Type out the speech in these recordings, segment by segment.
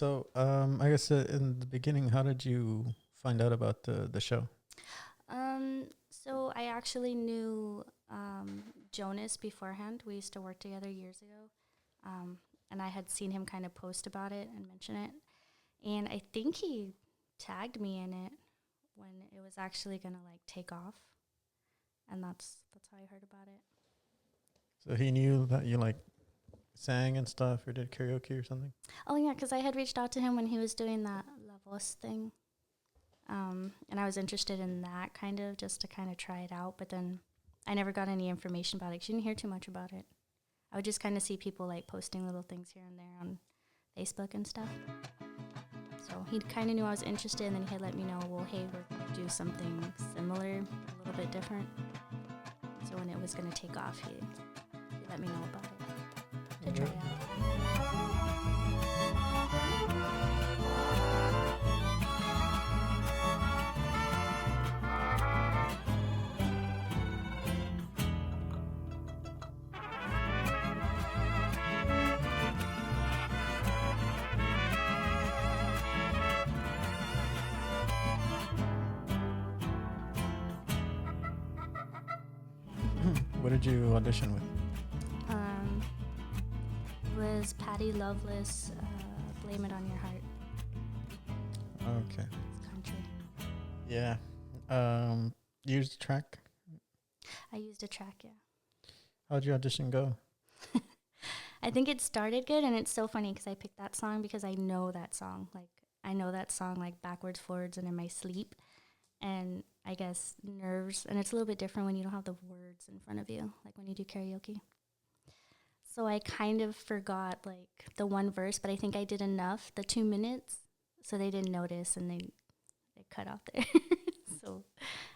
So, I guess in the beginning, how did you find out about the show? So I actually knew Jonas beforehand. We used to work together years ago. And I had seen him kind of post about it and mention it. And I think he tagged me in it when it was actually going to like take off. And that's how I heard about it. So he knew that you like sang and stuff, or did karaoke or something. Oh yeah, because I had reached out to him when he was doing that La Voz thing. And I was interested in that kind of just to kind of try it out. But then I never got any information about it 'cause you didn't hear too much about it. I would just kind of see people like posting little things here and there on Facebook and stuff. So he kind of knew I was interested, and then he had let me know, well, hey, we're going to do something similar, a little bit different. So when it was going to take off, he let me know about it to try out. What did you audition with? Um, was Patty Loveless, Blame It On Your Heart. Okay. It's country. Yeah. Used the track. I used a track, yeah. How'd your audition go? I think it started good, and it's so funny because I picked that song because I know that song. Like, I know that song, like, backwards, forwards, and in my sleep. And I guess nerves, and it's a little bit different when you don't have the words in front of you, like when you do karaoke. So I kind of forgot, like, the one verse, but I think I did enough, the 2 minutes, so they didn't notice, and they cut off there. So,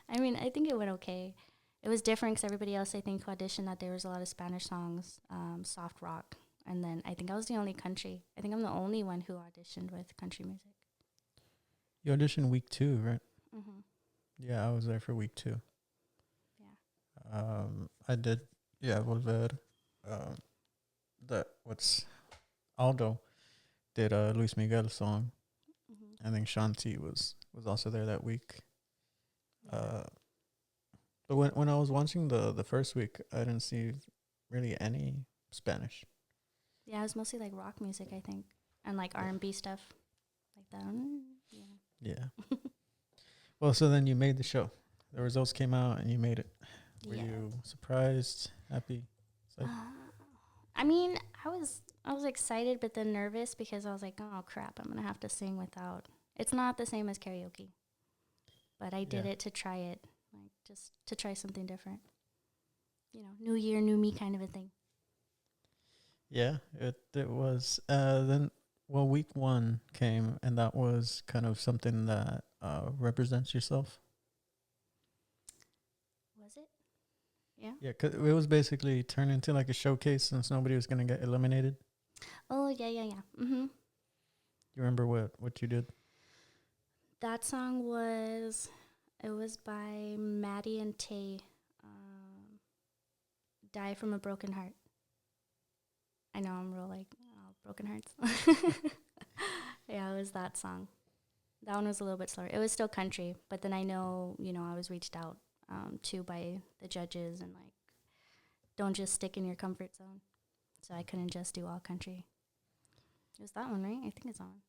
I mean, I think it went okay. It was different because everybody else, I think, who auditioned that there was a lot of Spanish songs, soft rock. And then I think I was the only country. I think I'm the only one who auditioned with country music. You auditioned week 2, right? Mm-hmm. Yeah, I was there for week 2. Yeah. I did. Yeah, Volver. What's Aldo did a Luis Miguel song. Mm-hmm. I think Shanti was also there that week. Yeah. But when I was watching the first week, I didn't see really any Spanish. Yeah, it was mostly like rock music, I think, and like R&B stuff, like that. Yeah. Yeah. Well, so then you made the show. The results came out, and you made it. Were Yeah. you surprised, happy? I mean, I was excited, but then nervous because I was like, oh crap, I'm gonna have to sing without. It's not the same as karaoke, but I did it to try it, like just to try something different. You know, new year, new me kind of a thing. Yeah, it was. Then, well, week 1 came, and that was kind of something that represents yourself. Was it? Yeah. Yeah, 'cause it was basically turned into like a showcase since nobody was gonna get eliminated. Oh yeah. Mhm. You remember what you did? That song was it was by Maddie and Tay. Die from a Broken Heart. I know I'm real like broken hearts. Yeah, it was that song. That one was a little bit slower. It was still country, but then I know, I was reached out to by the judges and like, don't just stick in your comfort zone. So I couldn't just do all country. It was that one, right? I think it's on.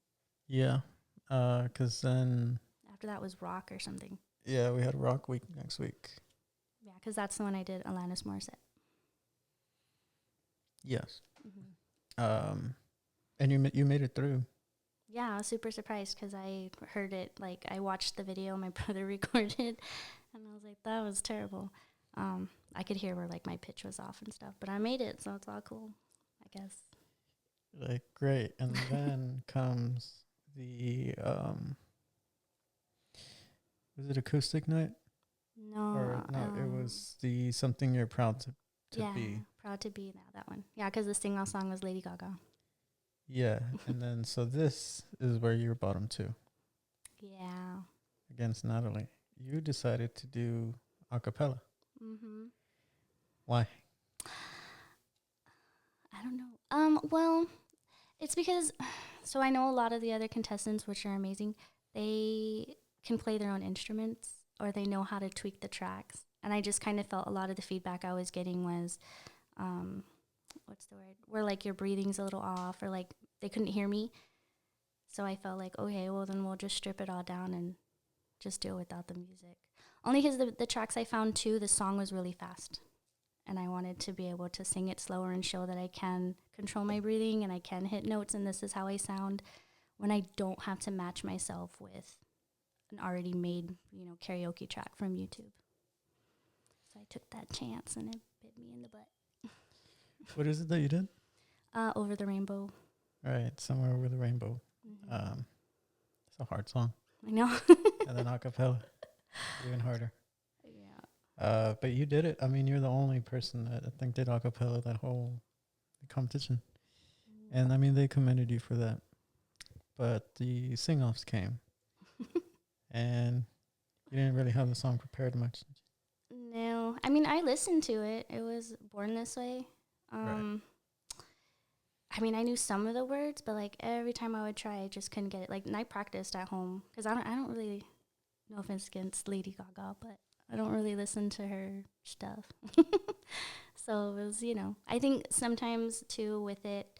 Yeah, 'cause then After that was rock or something. yeah, we had Rock Week next week. Yeah, because that's the one I did Alanis Morissette. Yes. Mm-hmm. And you made it through. Yeah, I was super surprised because I heard it, like, I watched the video my brother recorded, and I was like, that was terrible. I could hear where, like, my pitch was off and stuff, but I made it, so it's all cool, I guess. Like, great. And then comes the was it acoustic night? No. Or no, it was the something you're proud to yeah, be. Proud to Be, that one. Yeah, because the sing-off song was Lady Gaga. Yeah, and then so this is where you're bottom 2 Yeah. against Natalie. You decided to do a cappella. Mm-hmm. Why? I don't know. Well, It's because, so I know a lot of the other contestants, which are amazing, they can play their own instruments or they know how to tweak the tracks. And I just kind of felt a lot of the feedback I was getting was, what's the word? Where like your breathing's a little off or like they couldn't hear me. So I felt like, okay, well then we'll just strip it all down and just do it without the music. Only because the tracks I found too, the song was really fast. And I wanted to be able to sing it slower and show that I can control my breathing and I can hit notes and this is how I sound when I don't have to match myself with an already made, karaoke track from YouTube. So I took that chance and it bit me in the butt. What is it that you did? Over the Rainbow. Right, Somewhere Over the Rainbow. Mm-hmm. It's a hard song. I know. And then acapella, even harder. Yeah. But you did it. I mean, you're the only person that I think did acapella that whole competition. Mm-hmm. And I mean, they commended you for that. But the sing-offs came. And you didn't really have the song prepared much. No. I mean, I listened to it. It was Born This Way. Right. I mean, I knew some of the words, but like every time I would try, I just couldn't get it. Like, and I practiced at home because I don't really, no offense against Lady Gaga, but I don't really listen to her stuff. So it was, I think sometimes too with it.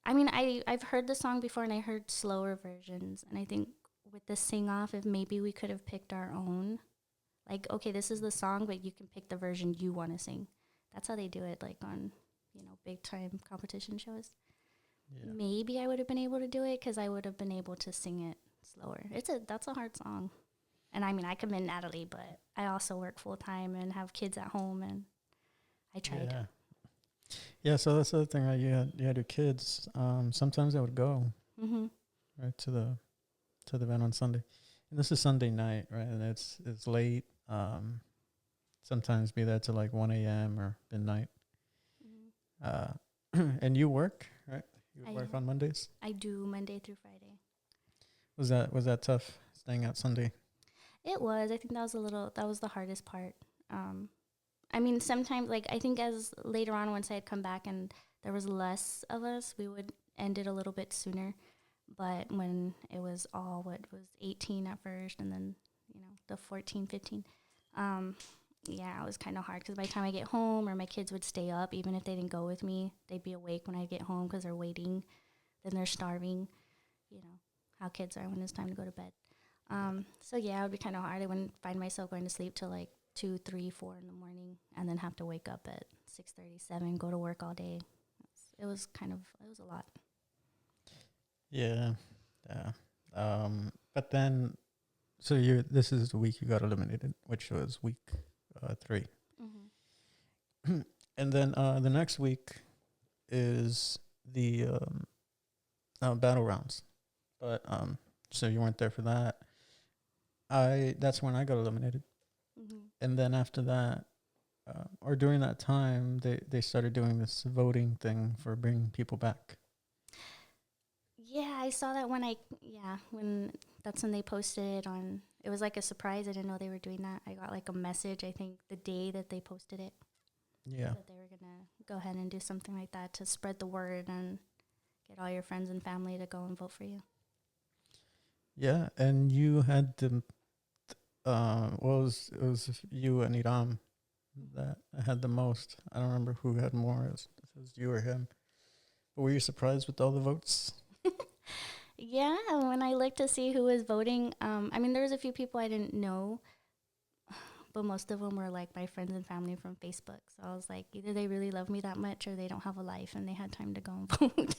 I mean, I've heard the song before and I heard slower versions, and I think with the sing off, if maybe we could have picked our own. Like, okay, this is the song, but you can pick the version you want to sing. That's how they do it, like on big time competition shows. Yeah. Maybe I would have been able to do it because I would have been able to sing it slower. That's a hard song. And I mean, I commend Natalie, but I also work full time and have kids at home, and I tried. Yeah, so that's the other thing, right? You had your kids. Sometimes I would go right to the event on Sunday. And this is Sunday night, right? And it's late. Sometimes be there till like 1 a.m. or midnight. And you work, right? You work on Mondays? I do Monday through Friday. Was that tough staying out Sunday? It was. I think that was the hardest part. I mean, sometimes, like, I think as later on, once I had come back and there was less of us, we would end it a little bit sooner. But when it was all, 18 at first and then, the 14, 15, yeah, it was kind of hard because by the time I get home or my kids would stay up, even if they didn't go with me, they'd be awake when I get home because they're waiting. Then they're starving, how kids are when it's time to go to bed. So, yeah, it would be kind of hard. I wouldn't find myself going to sleep till like 2, 3, 4 in the morning and then have to wake up at 6:37, go to work all day. It was a lot. Yeah. But then, so this is the week you got eliminated, which was week 3. Mm-hmm. And then the next week is the battle rounds. But so you weren't there for that. That's when I got eliminated. Mm-hmm. And then after that, or during that time, they started doing this voting thing for bringing people back. Yeah, I saw that when that's when they posted it on. It was like a surprise. I didn't know they were doing that. I got like a message, I think, the day that they posted it. Yeah. That they were going to go ahead and do something like that to spread the word and get all your friends and family to go and vote for you. Yeah, and you had to, it was you and Iram that had the most. I don't remember who had more. It was you or him. But were you surprised with all the votes? Yeah, when I looked to see who was voting, I mean, there was a few people I didn't know, but most of them were like my friends and family from Facebook. So I was like, either they really love me that much or they don't have a life and they had time to go and vote.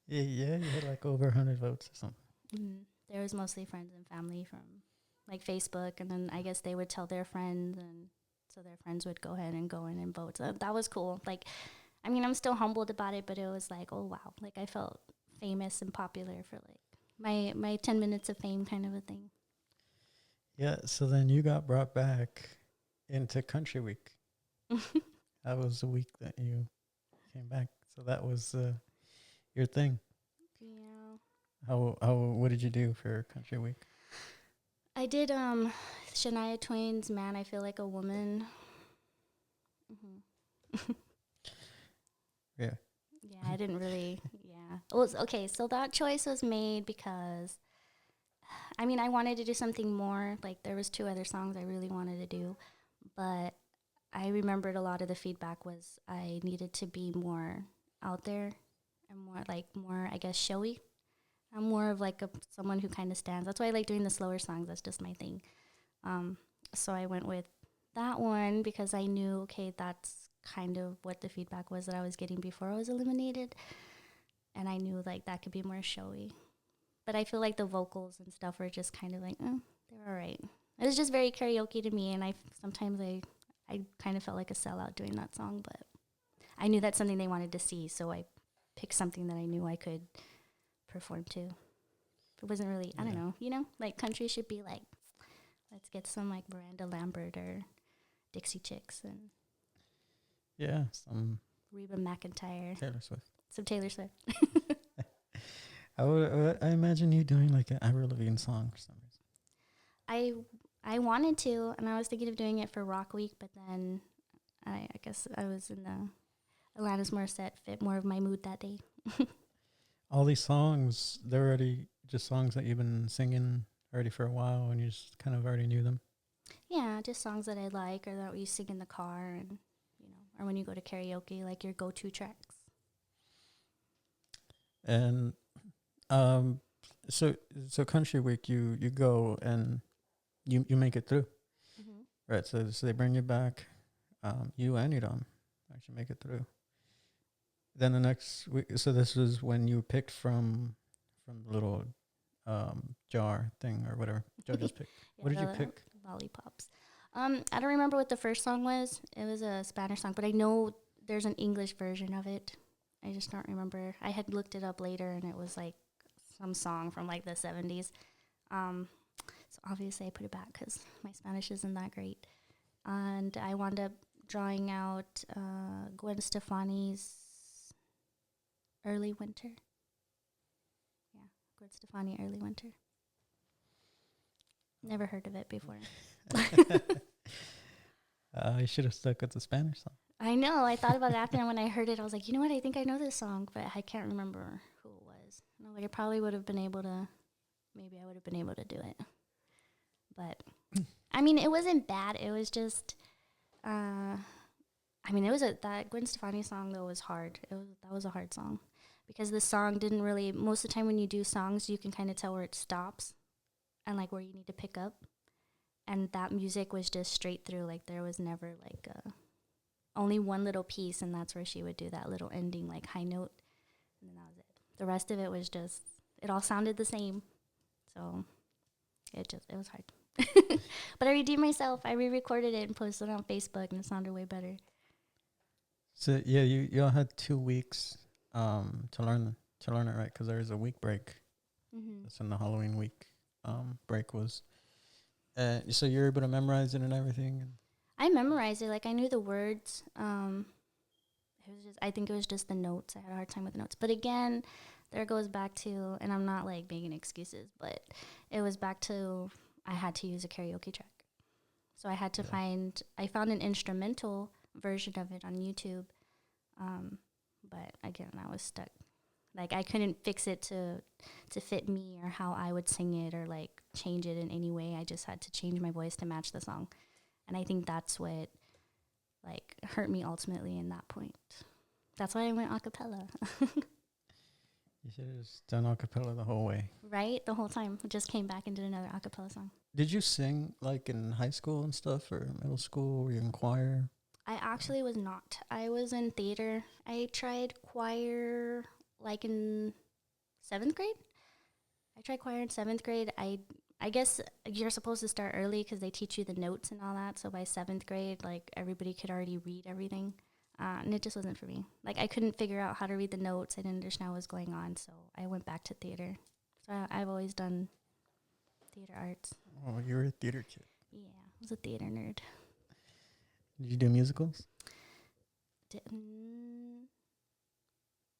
Yeah, you had like over 100 votes or something. Mm-hmm. There was mostly friends and family from like Facebook, and then I guess they would tell their friends, and so their friends would go ahead and go in and vote. So that was cool. Like, I mean, I'm still humbled about it, but it was like, oh wow, like I felt famous and popular for like my 10 minutes of fame kind of a thing. Yeah, so then you got brought back into Country Week. That was the week that you came back. So that was your thing. Yeah. What did you do for Country Week? I did Shania Twain's Man, I Feel Like a Woman. Mm-hmm. Yeah. Yeah, I didn't really, Yeah. Okay, so that choice was made because, I mean, I wanted to do something more. Like, there was 2 other songs I really wanted to do, but I remembered a lot of the feedback was I needed to be more out there and more, I guess, showy. I'm more of like someone who kind of stands. That's why I like doing the slower songs. That's just my thing. So I went with that one because I knew, okay, that's kind of what the feedback was that I was getting before I was eliminated. And I knew like that could be more showy. But I feel like the vocals and stuff were just kind of like, they're all right. It was just very karaoke to me. And sometimes I kind of felt like a sellout doing that song. But I knew that's something they wanted to see. So I picked something that I knew I could perform to. It wasn't really, I don't know, like country should be like, let's get some like Miranda Lambert or Dixie Chicks and some Reba McEntire, Taylor Swift. some Taylor Swift. I imagine you doing like an Avril Lavigne song for some reason. I wanted to, and I was thinking of doing it for Rock Week, but then I guess I was in the Alanis Morissette fit more of my mood that day. All these songs, they're already just songs that you've been singing already for a while, and you just kind of already knew them. Yeah, just songs that I like or that you sing in the car, and or when you go to karaoke, like your go-to tracks. And so Country Week, you go and you make it through, right? So they bring you back, you and Idam actually make it through. Then the next week, so this was when you picked from the little jar thing or whatever judges picked. What did you pick? Lollipops. I don't remember what the first song was. It was a Spanish song, but I know there's an English version of it. I just don't remember. I had looked it up later, and it was like some song from like the 70s. So obviously I put it back because my Spanish isn't that great. And I wound up drawing out Gwen Stefani's Early Winter. Yeah, Gwen Stefani, Early Winter. Never heard of it before. I should have stuck with the Spanish song. I know. I thought about it after, and when I heard it, I was like, you know what? I think I know this song, but I can't remember who it was. And I was like, I probably would have been able to, maybe I would have been able to do it. But, I mean, it wasn't bad. It was just, that Gwen Stefani song, though, was hard. That was a hard song. Because the song didn't really, most of the time when you do songs, you can kind of tell where it stops and, like, where you need to pick up. And that music was just straight through. Like, there was never, like, only one little piece, and that's where she would do that little ending, like, high note. And then that was it. The rest of it was just, it all sounded the same. So, it was hard. But I redeemed myself. I re-recorded it and posted it on Facebook, and it sounded way better. So, yeah, you all had 2 weeks to learn it, right? Because there was a week break. That's when the Halloween week break was. So you're able to memorize it and everything? I memorized it. Like, I knew the words. I think it was just the notes. I had a hard time with the notes. But again, there goes back to, and I'm not, like, making excuses, but it was back to I had to use a karaoke track. So I had to I found an instrumental version of it on YouTube. But again, I was stuck. Like, I couldn't fix it to fit me or how I would sing it or, like, change it in any way. I just had to change my voice to match the song. And I think that's what, like, hurt me ultimately in that point. That's why I went a cappella. You should have just done a cappella the whole way. Right? The whole time. Just came back and did another a cappella song. Did you sing, like, in high school and stuff or middle school? Were you in choir? I actually was not. I was in theater. I tried choir, like, in 7th grade. I tried choir in 7th grade. I guess you're supposed to start early because they teach you the notes and all that. So by 7th grade, like, everybody could already read everything. And it just wasn't for me. Like, I couldn't figure out how to read the notes. I didn't understand what was going on. So I went back to theater. So I've always done theater arts. Oh, you were a theater kid. Yeah, I was a theater nerd. Did you do musicals?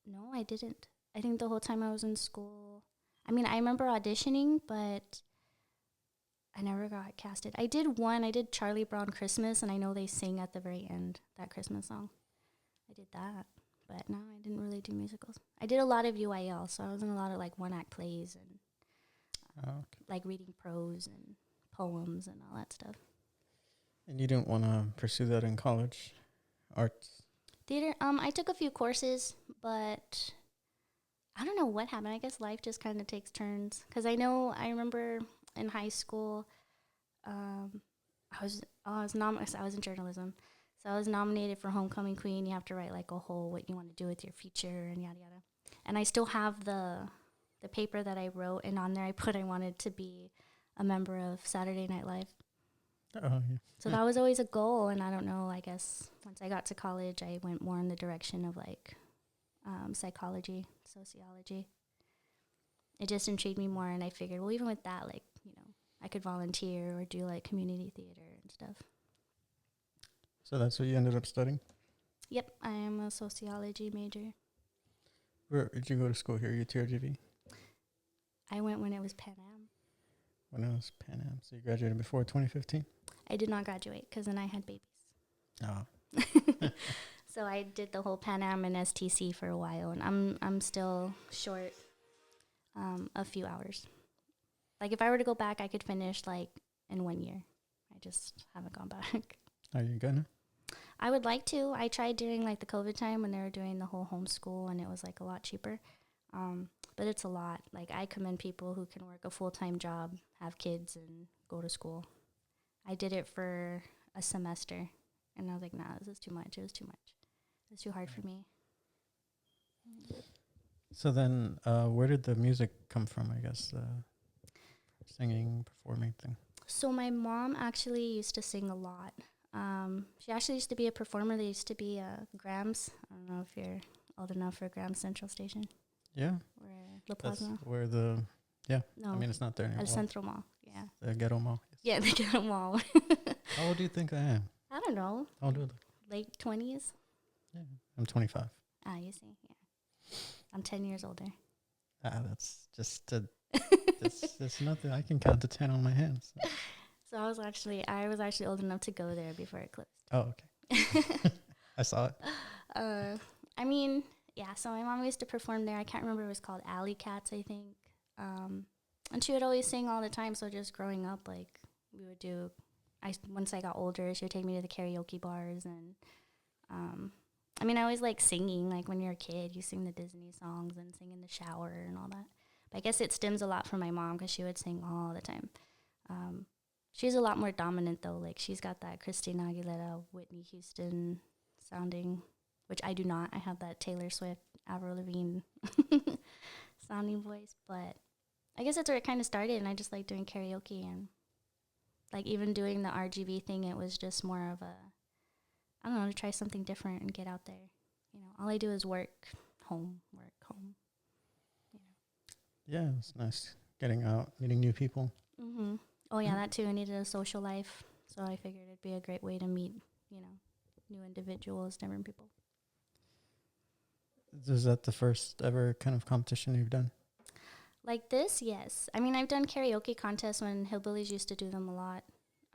No, I didn't. I think the whole time I was in school, I mean, I remember auditioning, but I never got casted. I did Charlie Brown Christmas, and I know they sing at the very end, that Christmas song. I did that. But no, I didn't really do musicals. I did a lot of UIL, so I was in a lot of like one-act plays and like reading prose and poems and all that stuff. And you didn't want to pursue that in college, arts? Theater. I took a few courses, but I don't know what happened. I guess life just kind of takes turns. Because I remember in high school, I was in journalism. So I was nominated for Homecoming Queen. You have to write like a whole what you want to do with your future and yada yada. And I still have the paper that I wrote, and on there I put I wanted to be a member of Saturday Night Live. Oh, yeah. So that was always a goal, and I don't know, I guess once I got to college, I went more in the direction of like psychology, sociology. It just intrigued me more, and I figured, well, even with that, like, you know, I could volunteer or do like community theater and stuff. So that's what you ended up studying? Yep, I am a sociology major. Where did you go to school here? UTRGV? I went when it was Pan Am. When it was Pan Am. So you graduated before 2015? I did not graduate because then I had babies. Oh. So I did the whole Pan Am and STC for a while, and I'm still short a few hours. Like if I were to go back, I could finish like in 1 year. I just haven't gone back. Are you gonna? I would like to. I tried during like the COVID time when they were doing the whole homeschool, and it was like a lot cheaper. But it's a lot. Like I commend people who can work a full-time job, have kids, and go to school. I did it for a semester, and I was like, nah, this is too much. It was too much. It was too hard for me. So then, where did the music come from, I guess? Singing, performing thing? So my mom actually used to sing a lot. She actually used to be a performer. There used to be Grams. I don't know if you're old enough for Grams Central Station. Yeah. Or La Plaza. That's where the, yeah. No. I mean, it's not there anymore. El Centro Mall. Yeah. The Ghetto Mall. Yeah, the Ghetto Mall. How old do you think I am? I don't know. How old do I look? Late 20s. Yeah. I'm 25. Ah, you see. Yeah. I'm 10 years older. That's just that's nothing. I can count to 10 on my hands. So I was actually old enough to go there before it closed. Oh, okay. I saw it. I mean, yeah, so my mom used to perform there. I can't remember, it was called Alley Cats, I think. And she would always sing all the time, so just growing up, like, we would do, once I got older, she would take me to the karaoke bars, and, I mean, I always like singing, like, when you're a kid, you sing the Disney songs and sing in the shower and all that. But I guess it stems a lot from my mom, because she would sing all the time. She's a lot more dominant, though. Like, she's got that Christina Aguilera, Whitney Houston sounding, which I do not. I have that Taylor Swift, Avril Lavigne sounding voice. But I guess that's where it kind of started, and I just like doing karaoke. And, like, even doing the RGV thing, it was just more of a, I don't know, to try something different and get out there. You know, all I do is work, home. You know. Yeah, it's nice getting out, meeting new people. Mm-hmm. Oh, yeah, that too. I needed a social life, so I figured it'd be a great way to meet, you know, new individuals, different people. Is that the first ever kind of competition you've done? Like this, yes. I mean, I've done karaoke contests when Hillbillies used to do them a lot.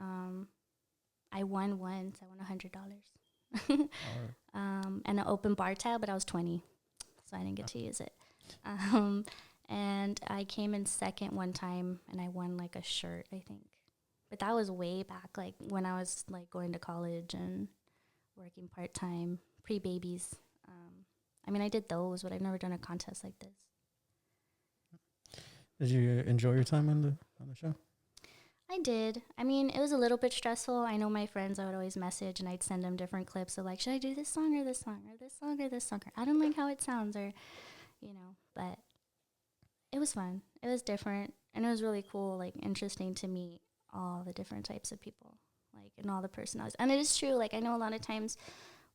I won once. I won $100. And an open bar tab, but I was 20, so I didn't get to use it. And I came in second one time, and I won, like, a shirt, I think. But that was way back, like, when I was, like, going to college and working part-time, pre-babies. I mean, I did those, but I've never done a contest like this. Did you enjoy your time on the show? I did. I mean, it was a little bit stressful. I know my friends, I would always message, and I'd send them different clips of, like, should I do this song or this song or this song or this song? Or I don't like how it sounds, or, you know, but it was fun. It was different, and it was really cool, like, interesting to meet all the different types of people, like, and all the personalities. And it is true, like, I know a lot of times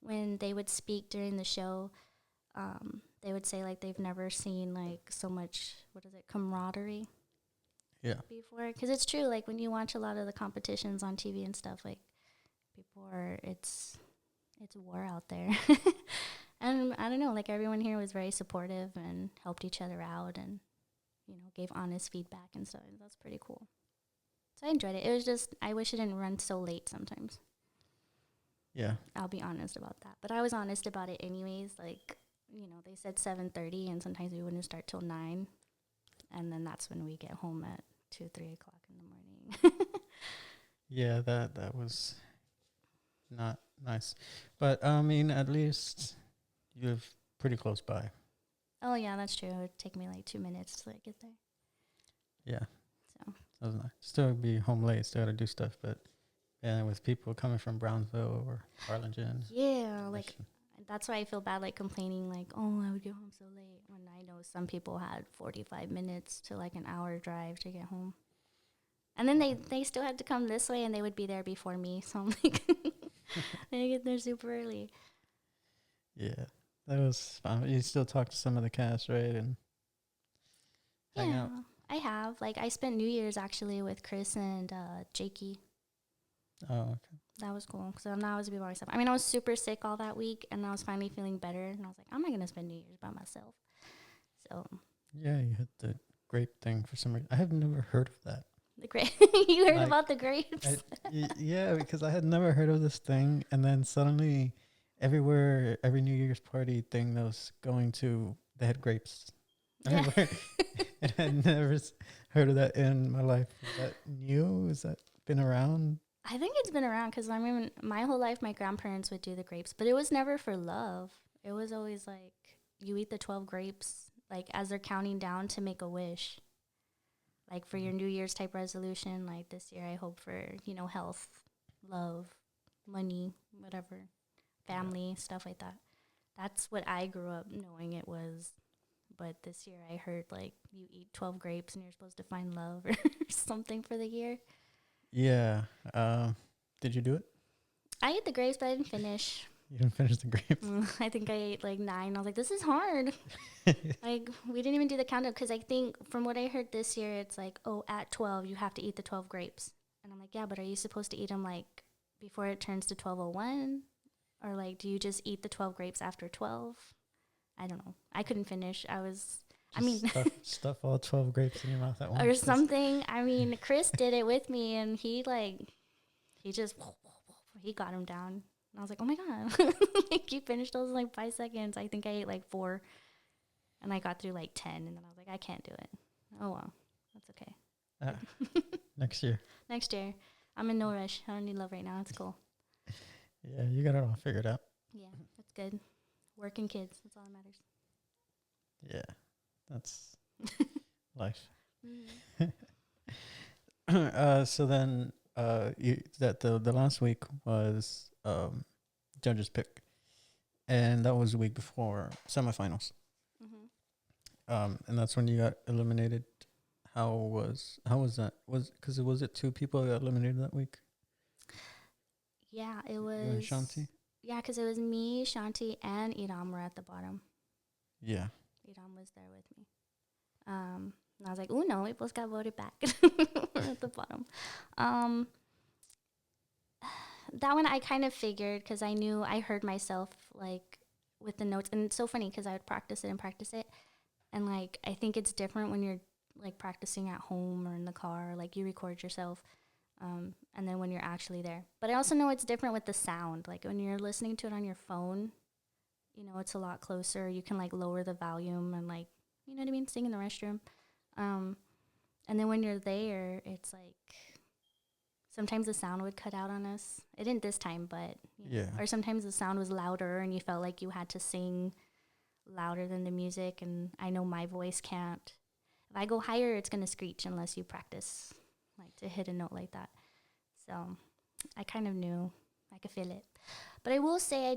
when they would speak during the show, they would say, like, they've never seen, like, so much, camaraderie. Yeah. Before, because it's true, like, when you watch a lot of the competitions on TV and stuff, like, people are, it's war out there. And I don't know, like, everyone here was very supportive and helped each other out and, you know, gave honest feedback and stuff. That's pretty cool. So I enjoyed it. It was just, I wish it didn't run so late sometimes. Yeah. I'll be honest about that. But I was honest about it anyways. Like, they said 7:30, and sometimes we wouldn't start till 9, and then that's when we get home at 2, 3 o'clock in the morning. Yeah, that was not nice. But I mean, at least you live pretty close by. Oh yeah, that's true. It would take me like 2 minutes to like get there. Yeah. So That was nice. Still be home late, still gotta do stuff, but yeah, with people coming from Brownsville or Harlingen. yeah, like that's why I feel bad like complaining like, oh, I would get home so late, when I know some people had 45 minutes to like an hour drive to get home. And then they still had to come this way, and they would be there before me. So I'm like, they get there super early. Yeah, that was fun. You still talk to some of the cast, right? And hang out. I have. Like, I spent New Year's actually with Chris and Jakey. Oh, okay. That was cool. So now I was by myself. I mean, I was super sick all that week, and I was finally feeling better. And I was like, I'm not going to spend New Year's by myself. So. Yeah, you hit the grape thing for some reason. I have never heard of that. The grape. You heard about the grapes? Yeah, because I had never heard of this thing. And then suddenly everywhere, every New Year's party thing that was going to, they had grapes. Yeah. And I had never heard of that in my life. Is that new? Has that been around? I think it's been around because I mean, my whole life, my grandparents would do the grapes, but it was never for love. It was always like you eat the 12 grapes, like as they're counting down to make a wish. Like for your New Year's type resolution, like this year, I hope for, health, love, money, whatever, family, stuff like that. That's what I grew up knowing it was. But this year I heard like you eat 12 grapes and you're supposed to find love or something for the year. Yeah. Did you do it? I ate the grapes, but I didn't finish. You didn't finish the grapes? I think I ate like 9. I was like, this is hard. Like, we didn't even do the countdown because I think from what I heard this year, it's like, oh, at 12, you have to eat the 12 grapes. And I'm like, yeah, but are you supposed to eat them like before it turns to 12:01? Or like, do you just eat the 12 grapes after 12? I don't know. I couldn't finish. Stuff all 12 grapes in your mouth at once. Or something. I mean, Chris did it with me, and he got him down. And I was like, oh my God. Like, you finished those in like 5 seconds. I think I ate like 4. And I got through like 10. And then I was like, I can't do it. Oh, well. That's okay. Next year. Next year. I'm in no rush. I don't need love right now. It's cool. Yeah, you got it all figured out. Yeah, that's good. Work and kids. That's all that matters. Yeah, that's life. Mm-hmm. So then, the last week was judges pick, and that was the week before semifinals. Mm-hmm. And that's when you got eliminated. How was that? Was it 2 people that got eliminated that week? Yeah, it was. You and Shanti? Yeah, because it was me, Shanti, and Idam were at the bottom. Yeah. Idam was there with me. And I was like, oh no, we both got voted back. We're at the bottom. That one I kind of figured because I heard myself like with the notes. And it's so funny because I would practice it. And like, I think it's different when you're like practicing at home or in the car, like you record yourself. And then when you're actually there. But I also know it's different with the sound. Like when you're listening to it on your phone, it's a lot closer. You can like lower the volume and like, you know what I mean? Sing in the restroom. And then when you're there, it's like sometimes the sound would cut out on us. It didn't this time, but yeah. Or sometimes the sound was louder and you felt like you had to sing louder than the music. And I know my voice can't. If I go higher, it's going to screech unless you practice like to hit a note like that. So I kind of knew. I could feel it. But I will say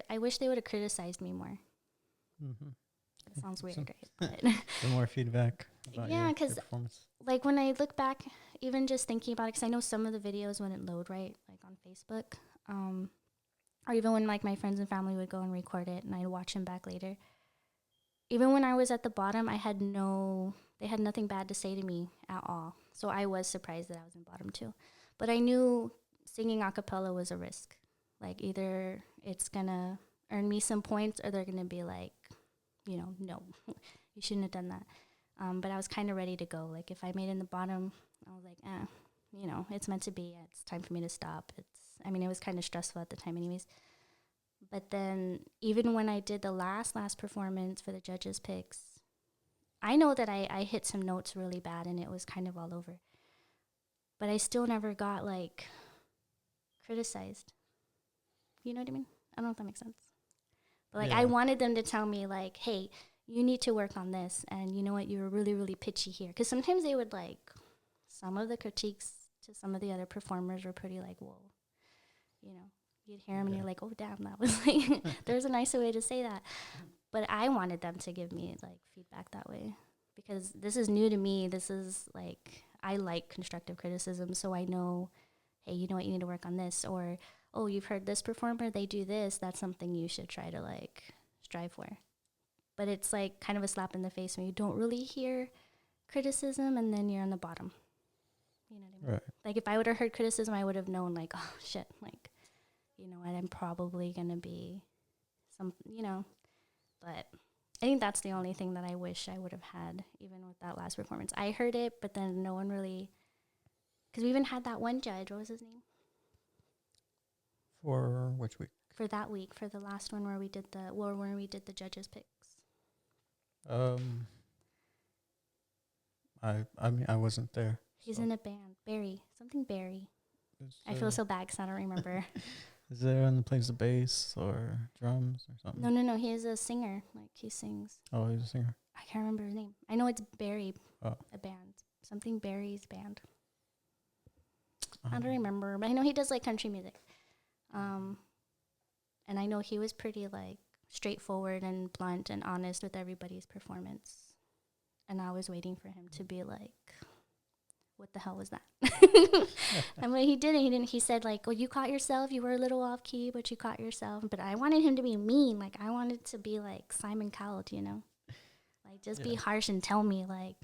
I wish they would have criticized me more. Mm-hmm. That sounds weird, right? The more feedback about your performance. Like when I look back, even just thinking about it, because I know some of the videos wouldn't load right, like on Facebook. Or even when like my friends and family would go and record it and I'd watch them back later. Even when I was at the bottom, they had nothing bad to say to me at all. So I was surprised that I was in bottom 2. But I knew singing a cappella was a risk. Like either it's going to earn me some points or they're going to be like, no, you shouldn't have done that. But I was kind of ready to go. Like if I made it in the bottom, I was like, it's meant to be. It's time for me to stop. It was kind of stressful at the time anyways. But then even when I did the last performance for the judges' picks, I know that I hit some notes really bad and it was kind of all over. But I still never got, like, criticized. You know what I mean? I don't know if that makes sense. But, like, I wanted them to tell me, like, hey, you need to work on this. And you know what? You were really, really pitchy here. Because sometimes they would, like, some of the critiques to some of the other performers were pretty, like, whoa. You know, you'd hear them and you're like, oh, damn, that was, like, there's a nicer way to say that. But I wanted them to give me, like, feedback that way. Because this is new to me. This is, like, I like constructive criticism. So I know, hey, you know what? You need to work on this. Or, oh, you've heard this performer, they do this. That's something you should try to, like, strive for. But it's, like, kind of a slap in the face when you don't really hear criticism and then you're on the bottom. You know what I mean? Right. Like, if I would have heard criticism, I would have known, like, oh, shit. Like, you know what? I'm probably going to be some, you know. But I think that's the only thing that I wish I would have had, even with that last performance. I heard it, but then no one really, because we even had that one judge. What was his name? For which week? For that week, for the last one where we did the judges' picks. I mean, I wasn't there. He's in a band, Barry. I feel so bad because I don't remember. Is there one that plays the bass or drums or something? No. He is a singer. Like, he sings. Oh, he's a singer. I can't remember his name. I know it's Barry, a band. Something Barry's band. I don't remember, but I know he does, like, country music. And I know he was pretty, like, straightforward and blunt and honest with everybody's performance. And I was waiting for him to be like, what the hell was that? And when he didn't, he said, like, well, you caught yourself. You were a little off key, but you caught yourself. But I wanted him to be mean. Like, I wanted to be like Simon Cowell, you know? Like, just be harsh and tell me, like,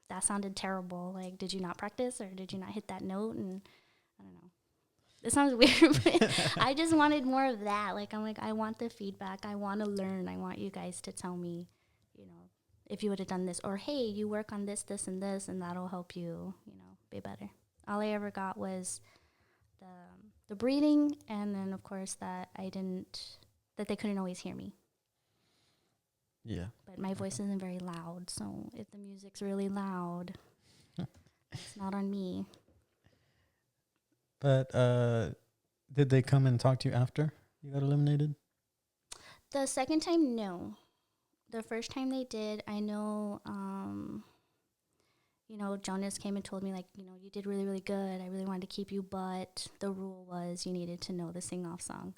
that sounded terrible. Like, did you not practice or did you not hit that note? And I don't know. It sounds weird, but I just wanted more of that. Like, I'm like, I want the feedback. I want to learn. I want you guys to tell me, you know, if you would have done this. Or, hey, you work on this, this, and this, and that'll help you, you know, be better. All I ever got was the breathing, and then, of course, that they couldn't always hear me. Yeah. But my voice isn't very loud, so if the music's really loud, it's not on me. But did they come and talk to you after you got eliminated? The second time, no. The first time they did, I know, you know, Jonas came and told me, like, you know, you did really, really good. I really wanted to keep you, but the rule was you needed to know the sing-off song.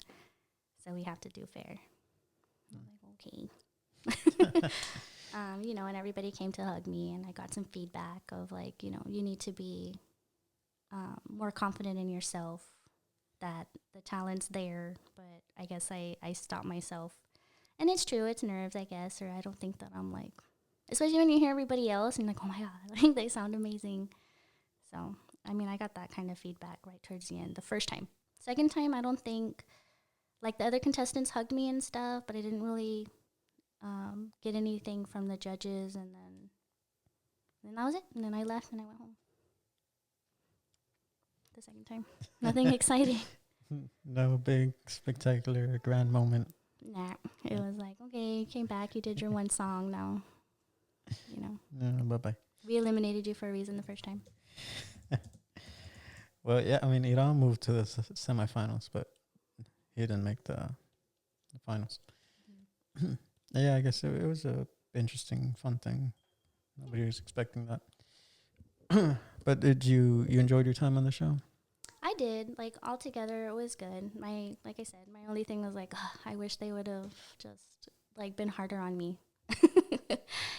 So we have to do fair. I'm like, okay. You know, and everybody came to hug me, and I got some feedback of, like, you know, you need to be more confident in yourself, that the talent's there, but I guess I stopped myself. And it's true, it's nerves, I guess, or I don't think that I'm, like, especially when you hear everybody else and you're like, oh my God, like, they sound amazing. So, I mean, I got that kind of feedback right towards the end, the first time. Second time, I don't think, like, the other contestants hugged me and stuff, but I didn't really get anything from the judges, and then that was it. And then I left and I went home. The second time. Nothing exciting. No big, spectacular, grand moment. Nah. It was like, okay, you came back, you did your one song, now, you know. Bye-bye. We eliminated you for a reason the first time. Well, yeah, I mean, Iran moved to the semifinals, but he didn't make the finals. Mm-hmm. Yeah, I guess it was a interesting, fun thing. Nobody was expecting that. But did you enjoyed your time on the show? I did. Like, altogether, it was good. Like I said, my only thing was, like, I wish they would have just, like, been harder on me.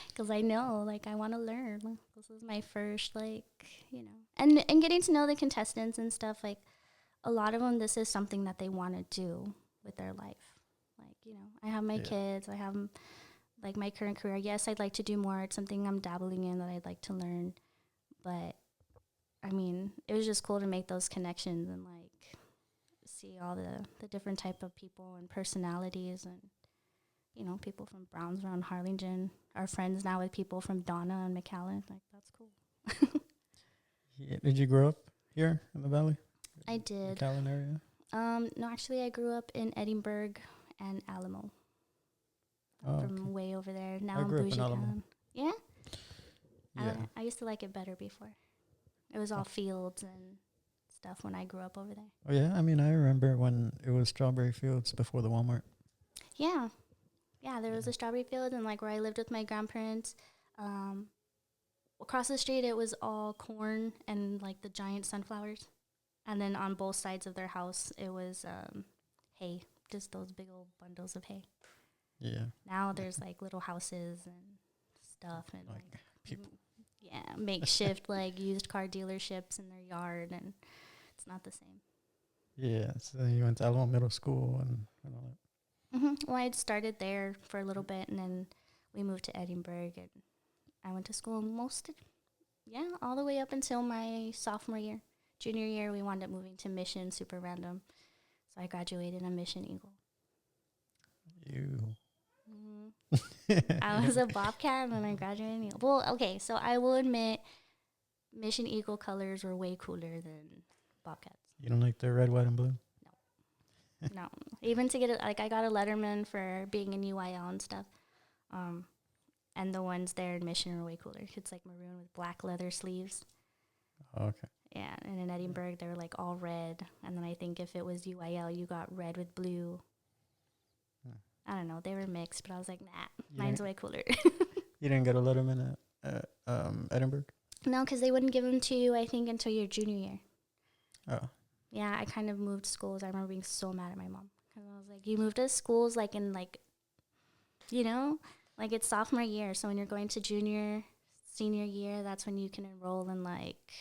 Because I know, like, I want to learn. This is my first, like, you know. And getting to know the contestants and stuff, like, a lot of them, this is something that they want to do with their life. Like, you know, I have my kids. I have, like, my current career. Yes, I'd like to do more. It's something I'm dabbling in that I'd like to learn. But I mean, it was just cool to make those connections and, like, see all the different type of people and personalities, and, you know, people from Brownsville and Harlingen are friends now with people from Donna and McAllen. Like, that's cool. Yeah. Did you grow up here in the Valley? I did. McAllen area? No, actually, I grew up in Edinburgh, and Alamo. Oh, From okay. way over there. Now I I'm grew up in bougie Alamo. town. Yeah? Yeah. I used to like it better before. It was all fields and stuff when I grew up over there. Oh, yeah? I mean, I remember when it was strawberry fields before the Walmart. Yeah. Yeah, there was Yeah. a strawberry field, and like where I lived with my grandparents, across the street it was all corn and like the giant sunflowers. And then on both sides of their house it was hay, just those big old bundles of hay. Yeah. Now there's like little houses and stuff and Like like people. yeah, makeshift like used car dealerships in their yard, and it's not the same. Yeah. So you went to Alamo Middle School and all that. Well, I'd started there for a little bit, and then we moved to Edinburgh, and I went to school all the way up until my sophomore year. Junior year, we wound up moving to Mission, super random. So I graduated a Mission Eagle. You. I was a Bobcat, and then I graduated an Eagle. Well, okay, so I will admit, Mission Eagle colors were way cooler than Bobcats. You don't like the red, white, and blue? No, even to get it, like I got a Letterman for being in UIL and stuff, and the ones there in Mission are way cooler. It's like maroon with black leather sleeves. Oh, okay. Yeah, and in Edinburgh they were like all red, and then I think if it was UIL, you got red with blue. I don't know, they were mixed, but I was like, nah, mine's way cooler. You didn't get a Letterman at Edinburgh? No, because they wouldn't give them to you, I think, until your junior year. Oh. Yeah, I kind of moved schools. I remember being so mad at my mom. Because I was like, you moved to schools, like, in, like, you know, like, it's sophomore year. So when you're going to junior, senior year, that's when you can enroll in, like,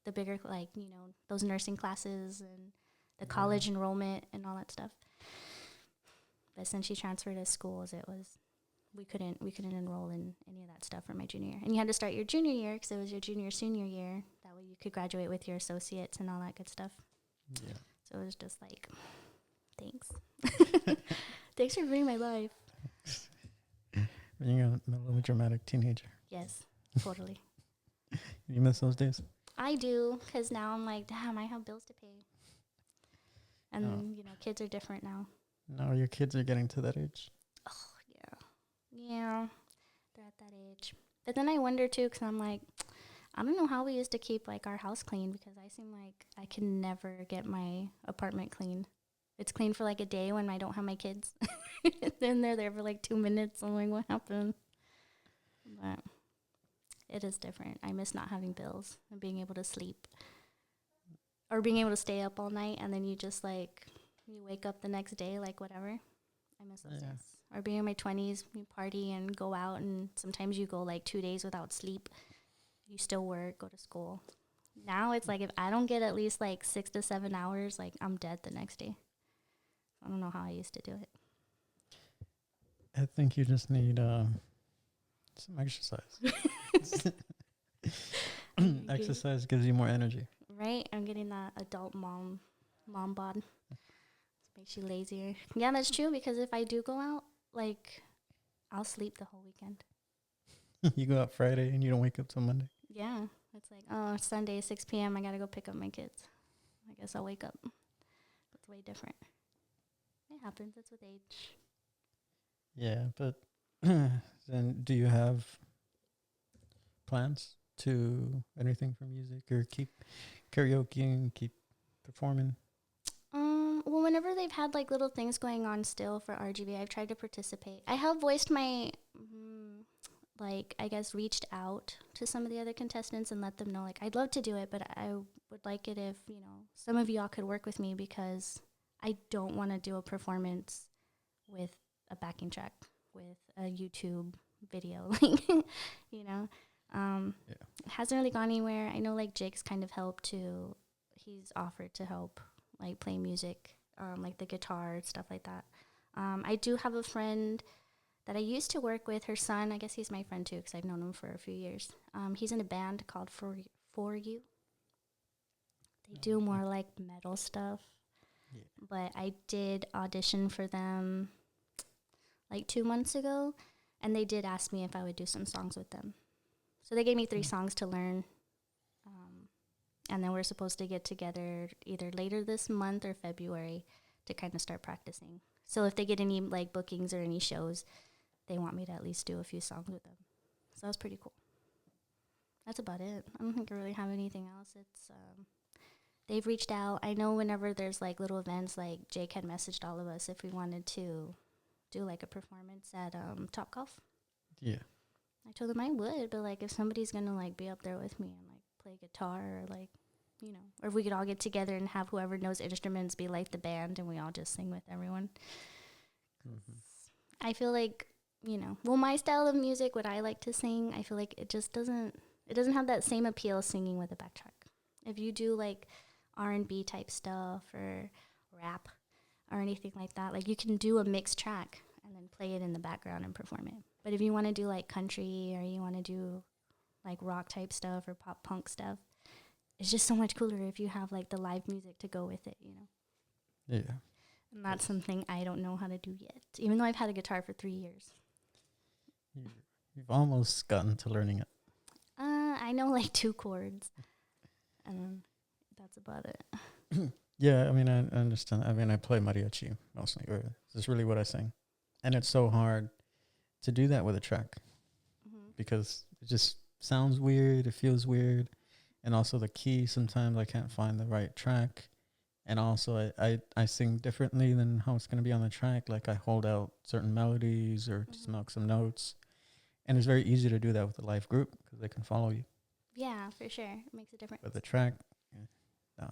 the bigger, like, you know, those nursing classes and the college enrollment and all that stuff. But since she transferred to schools, it was, we couldn't enroll in any of that stuff for my junior year. And you had to start your junior year because it was your junior, senior year. That way you could graduate with your associates and all that good stuff. Yeah. So it was just like, thanks. Thanks for ruining my life. Being a melodramatic teenager. Yes, totally. You miss those days? I do, because now I'm like, damn, I have bills to pay. And, you know, kids are different now. No, your kids are getting to that age. Oh, yeah. Yeah, they're at that age. But then I wonder, too, because I'm like, I don't know how we used to keep, like, our house clean, because I seem like I can never get my apartment clean. It's clean for, like, a day when I don't have my kids. Then they're there for, like, 2 minutes. I'm like, what happened? But it is different. I miss not having bills and being able to sleep. Or being able to stay up all night, and then you just, like, you wake up the next day, like, whatever. I miss those days. Or being in my 20s, you party and go out, and sometimes you go, like, 2 days without sleep. You still work, go to school. Now it's like if I don't get at least like 6 to 7 hours, like I'm dead the next day. I don't know how I used to do it. I think you just need some exercise. Exercise gives you more energy. Right? I'm getting that adult mom bod. It makes you lazier. Yeah, that's true, because if I do go out, like, I'll sleep the whole weekend. You go out Friday and you don't wake up till Monday. Yeah. It's like, oh, Sunday, 6 p.m., I got to go pick up my kids. I guess I'll wake up. It's way different. It happens. It's with age. Yeah, but then do you have plans to anything for music or keep karaokeing, keep performing? Well, whenever they've had like little things going on still for RGV, I've tried to participate. I have voiced my, like, I guess reached out to some of the other contestants and let them know, like, I'd love to do it, but I would like it if, you know, some of y'all could work with me, because I don't want to do a performance with a backing track, with a YouTube video, like, you know. It hasn't really gone anywhere. I know, like, Jake's kind of helped to, he's offered to help, like, play music, like the guitar, stuff like that. I do have a friend that I used to work with. Her son, I guess he's my friend too, because I've known him for a few years. He's in a band called For You. They do more like metal stuff. Yeah. But I did audition for them like 2 months ago, and they did ask me if I would do some songs with them. So they gave me 3 songs to learn. And then we're supposed to get together either later this month or February to kind of start practicing. So if they get any like bookings or any shows, they want me to at least do a few songs with them. So that was pretty cool. That's about it. I don't think I really have anything else. It's they've reached out. I know whenever there's like little events, like Jake had messaged all of us if we wanted to do like a performance at Top Golf. Yeah. I told them I would, but like if somebody's gonna like be up there with me and like play guitar or like, you know, or if we could all get together and have whoever knows instruments be like the band and we all just sing with everyone. I feel like, you know, well, my style of music, what I like to sing, I feel like it just doesn't have that same appeal singing with a backtrack. If you do like R&B type stuff or rap or anything like that, like you can do a mixed track and then play it in the background and perform it. But if you want to do like country or you want to do like rock type stuff or pop punk stuff, it's just so much cooler if you have like the live music to go with it, you know? Yeah. And that's something I don't know how to do yet, even though I've had a guitar for 3 years. You've almost gotten to learning it. I know like 2 chords, and that's about it. Yeah, I mean, I understand. I mean, I play mariachi mostly, or this is really what I sing. And it's so hard to do that with a track because it just sounds weird, it feels weird. And also the key, sometimes I can't find the right track. And also I sing differently than how it's going to be on the track. Like I hold out certain melodies or just milk some notes. And it's very easy to do that with a live group because they can follow you. Yeah, for sure. It makes a difference. With the track, no.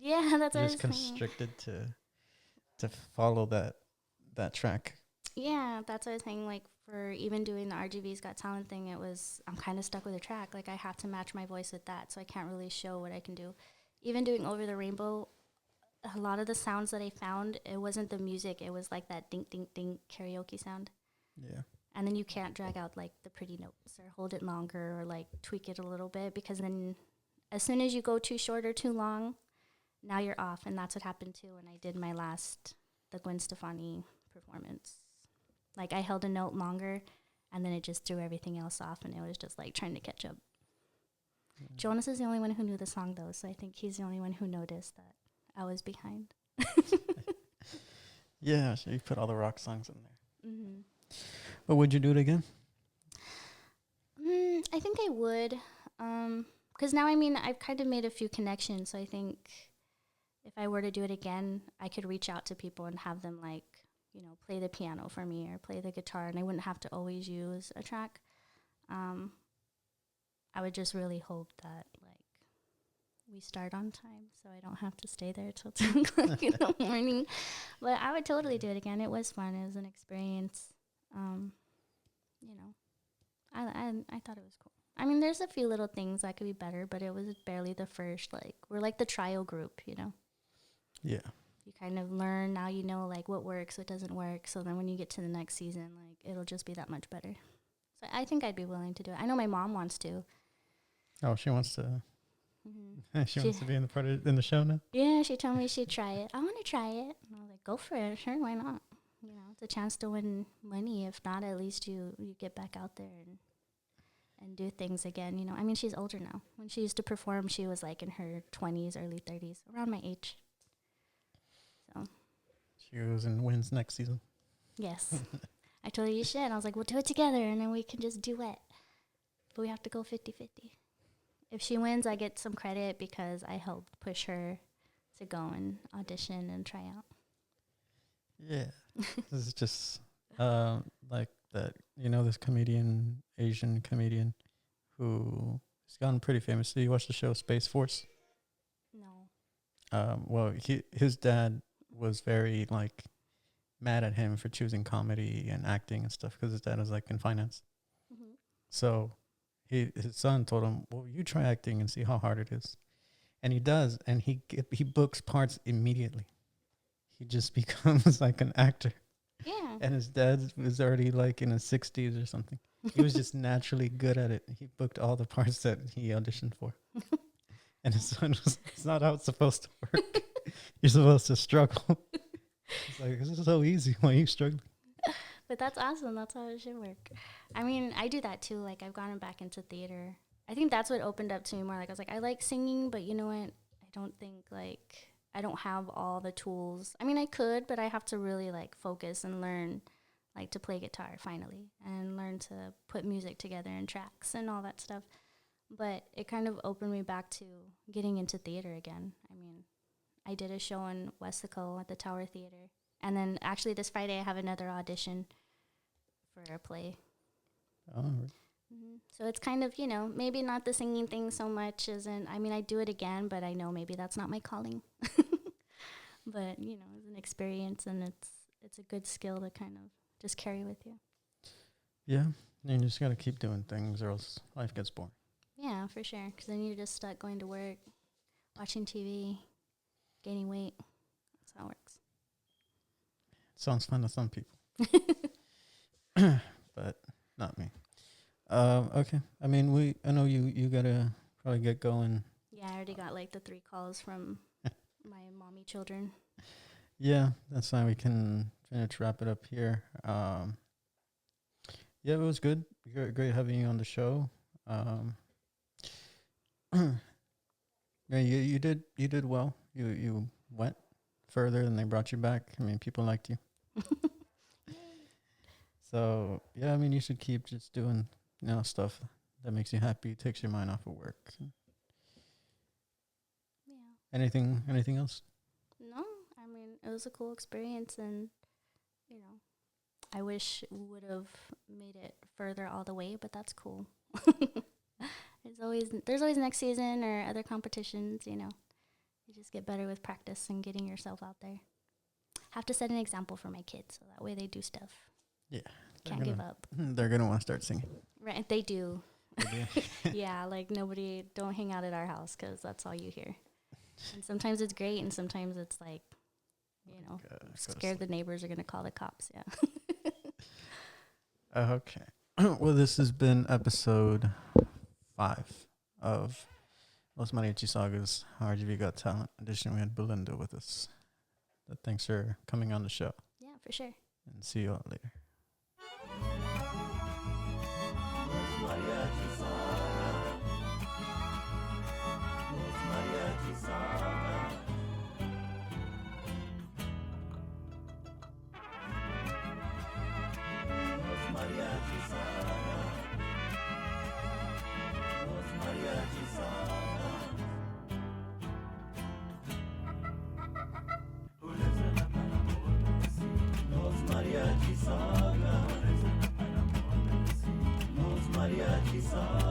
Yeah, that's what I was just constricted to follow that track. Yeah, that's what I was saying. Like for even doing the RGV's Got Talent thing, I'm kind of stuck with a track. Like I have to match my voice with that, so I can't really show what I can do. Even doing Over the Rainbow, a lot of the sounds that I found, it wasn't the music. It was like that dink, dink, dink karaoke sound. Yeah. And then you can't drag out like the pretty notes or hold it longer or like tweak it a little bit because then as soon as you go too short or too long, now you're off. And that's what happened too when I did the Gwen Stefani performance. Like I held a note longer and then it just threw everything else off and it was just like trying to catch up. Jonas is the only one who knew the song though, so I think he's the only one who noticed that I was behind. Yeah, so you put all the rock songs in there. Mm-hmm. But would you do it again? I think I would. Because now, I mean, I've kind of made a few connections. So I think if I were to do it again, I could reach out to people and have them, like, you know, play the piano for me or play the guitar. And I wouldn't have to always use a track. I would just really hope that, like, we start on time so I don't have to stay there till 2 o'clock in the morning. But I would totally do it again. It was fun. It was an experience. You know, I thought it was cool. I mean, there's a few little things that could be better, but it was barely the first, like, we're like the trial group, you know? Yeah. You kind of learn, now you know, like, what works, what doesn't work, so then when you get to the next season, like, it'll just be that much better. So I think I'd be willing to do it. I know my mom wants to. Oh, she wants to... Mm-hmm. she wants to be in the show now? Yeah, she told me she'd try it. I want to try it. And I was like, go for it. Sure, why not? You know, it's a chance to win money. If not, at least you get back out there and do things again. You know, I mean, she's older now. When she used to perform, she was like in her 20s, early 30s, around my age. So she goes and wins next season. Yes. I told her you should. I was like, we'll do it together, and then we can just duet. But we have to go 50-50. If she wins, I get some credit because I helped push her to go and audition and try out. Yeah. This is just like that, you know, this Asian comedian who has gotten pretty famous. Did you watch the show Space Force? No. Well, his dad was very, like, mad at him for choosing comedy and acting and stuff because his dad was, like, in finance. Mm-hmm. So his son told him, well, you try acting and see how hard it is. And he does, and he books parts immediately. He just becomes like an actor. Yeah. And his dad was already like in his 60s or something. He was just naturally good at it. He booked all the parts that he auditioned for. And his son was, it's not how it's supposed to work. You're supposed to struggle. It's like, this is so easy. Why are you struggling? But that's awesome. That's how it should work. I mean, I do that too. Like, I've gotten back into theater. I think that's what opened up to me more. Like, I was like, I like singing, but you know what? I don't think, like, I don't have all the tools. I mean, I could, but I have to really like focus and learn like to play guitar finally and learn to put music together in tracks and all that stuff. But it kind of opened me back to getting into theater again. I mean, I did a show in Westico at the Tower Theater. And then actually this Friday I have another audition for a play. Oh, So it's kind of, maybe not the singing thing so much as in, I mean, I do it again, but I know maybe that's not my calling. But, it's an experience and it's a good skill to kind of just carry with you. yeah. You just got to keep doing things or else life gets boring. Yeah, for sure. Because then you're just stuck going to work, watching TV, gaining weight. That's how it works. Sounds fun to some people. But not me. Okay. I mean, I know you gotta probably get going. Yeah, I already got like the 3 calls from my mommy children. Yeah, that's fine. We can finish wrap it up here. Yeah, it was good. Great having you on the show. Yeah, you did well. You went further than they brought you back. I mean, people liked you. So yeah, I mean, you should keep just doing stuff that makes you happy, takes your mind off of work. Yeah. Anything else? No, I mean, it was a cool experience, and I wish we would have made it further all the way, but that's cool. There's always next season or other competitions. You just get better with practice and getting yourself out there. Have to set an example for my kids so that way they do stuff. Yeah, can't give up. They're gonna want to start singing. Right, they do. Yeah, like don't hang out at our house because that's all you hear. And sometimes it's great, and sometimes it's like, scared the neighbors are gonna call the cops. Yeah. Okay. Well, this has been episode 5 of Los Mariachi Sagas RGV Got Talent edition. We had Belinda with us. But thanks for coming on the show. Yeah, for sure. And see you all later. Los Mariachi Sagas. Los Mariachi Sagas. Los Mariachi Sagas. Los Mariachi Sagas. Who lives in a pineapple in the sea? Los Mariachi Sagas. Los Mariachi Sagas.